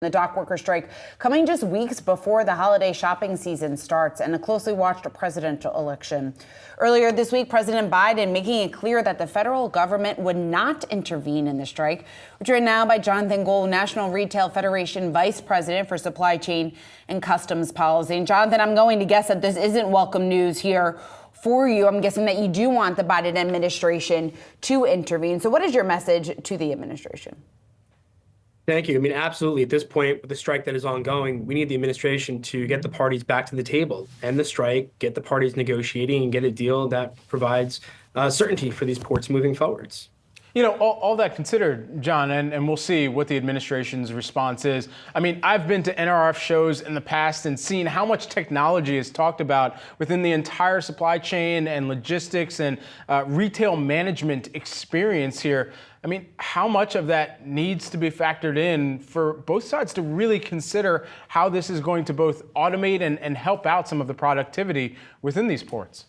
The dock worker strike coming just weeks before the holiday shopping season starts and a closely watched presidential election. Earlier this week, President Biden making it clear that the federal government would not intervene in the strike. We're joined now by Jon Gold, National Retail Federation Vice President for Supply Chain and Customs Policy. And Jonathan, I'm going to guess that this isn't welcome news here for you. I'm guessing that you do want the Biden administration to intervene. So what is your message to the administration? Thank you. I mean, absolutely. At this point, with the strike that is ongoing, we need the administration to get the parties back to the table, end the strike, get the parties negotiating, and get a deal that provides certainty for these ports moving forwards. You know, all that considered, John, and we'll see what the administration's response is. I mean, I've been to NRF shows in the past and seen how much technology is talked about within the entire supply chain and logistics and retail management experience here. I mean, how much of that needs to be factored in for both sides to really consider how this is going to both automate and help out some of the productivity within these ports?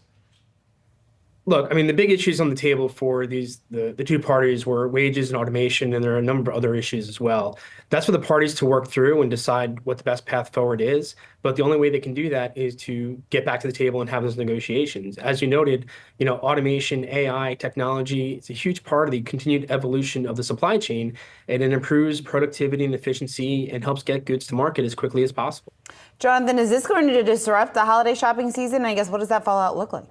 Look, I mean, the big issues on the table for the two parties were wages and automation, and there are a number of other issues as well. That's for the parties to work through and decide what the best path forward is. But the only way they can do that is to get back to the table and have those negotiations. As you noted, you know, automation, AI, technology, it's a huge part of the continued evolution of the supply chain, and it improves productivity and efficiency and helps get goods to market as quickly as possible. Jonathan, is this going to disrupt the holiday shopping season? I guess, what does that fallout look like?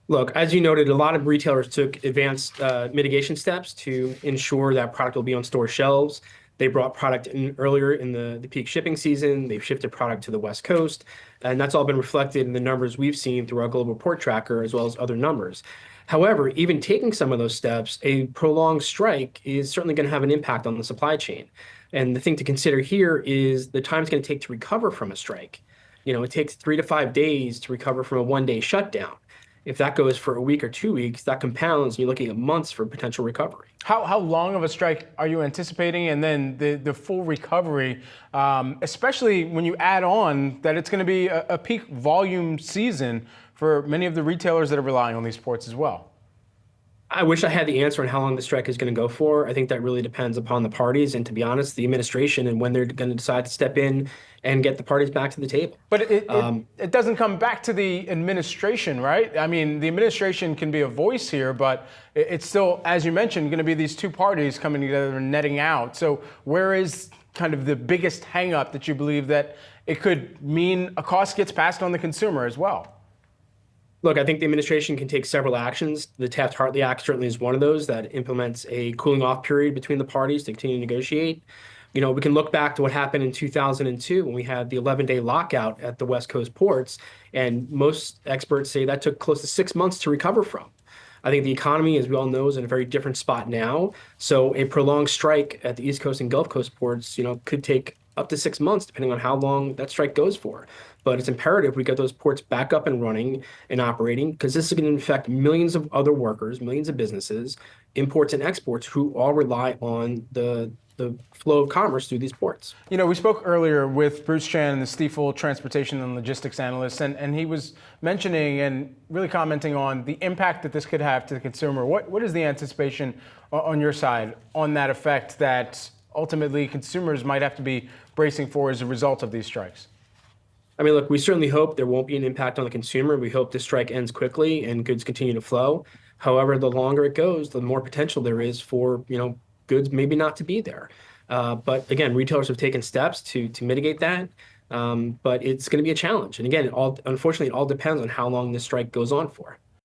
Look, as you noted, a lot of retailers took advanced mitigation steps to ensure that product will be on store shelves. They brought product in earlier in the peak shipping season. They've shifted product to the West Coast, and that's all been reflected in the numbers we've seen through our global port tracker as well as other numbers. However, even taking some of those steps, a prolonged strike is certainly going to have an impact on the supply chain. And the thing to consider here is the time it's going to take to recover from a strike. You know, it takes 3 to 5 days to recover from a one-day shutdown. If that goes for a week or 2 weeks, that compounds, and you're looking at months for potential recovery. How long of a strike are you anticipating? And then the full recovery, especially when you add on that it's going to be a peak volume season for many of the retailers that are relying on these ports as well. I wish I had the answer on how long the strike is going to go for. I think that really depends upon the parties and, to be honest, the administration and when they're going to decide to step in and get the parties back to the table. But it doesn't come back to the administration, right? I mean, the administration can be a voice here, but it's still, as you mentioned, going to be these two parties coming together and netting out. So where is kind of the biggest hang-up that you believe that it could mean a cost gets passed on the consumer as well? Look, I think the administration can take several actions. The Taft-Hartley Act certainly is one of those that implements a cooling off period between the parties to continue to negotiate. You know, we can look back to what happened in 2002 when we had the 11-day lockout at the West Coast ports, and most experts say that took close to 6 months to recover from. I think the economy, as we all know, is in a very different spot now. So a prolonged strike at the East Coast and Gulf Coast ports, you know, could take up to 6 months, depending on how long that strike goes for. But it's imperative we get those ports back up and running and operating, because this is going to affect millions of other workers, millions of businesses, imports and exports, who all rely on the flow of commerce through these ports. You know, we spoke earlier with Bruce Chan, the Stifel Transportation and Logistics Analyst, and he was mentioning and really commenting on the impact that this could have to the consumer. What is the anticipation on your side on that effect that ultimately consumers might have to be bracing for as a result of these strikes? I mean, look, we certainly hope there won't be an impact on the consumer. We hope this strike ends quickly and goods continue to flow. However, the longer it goes, the more potential there is for, you know, goods maybe not to be there. But again, retailers have taken steps to mitigate that. But it's going to be a challenge. And again, unfortunately, it all depends on how long this strike goes on for.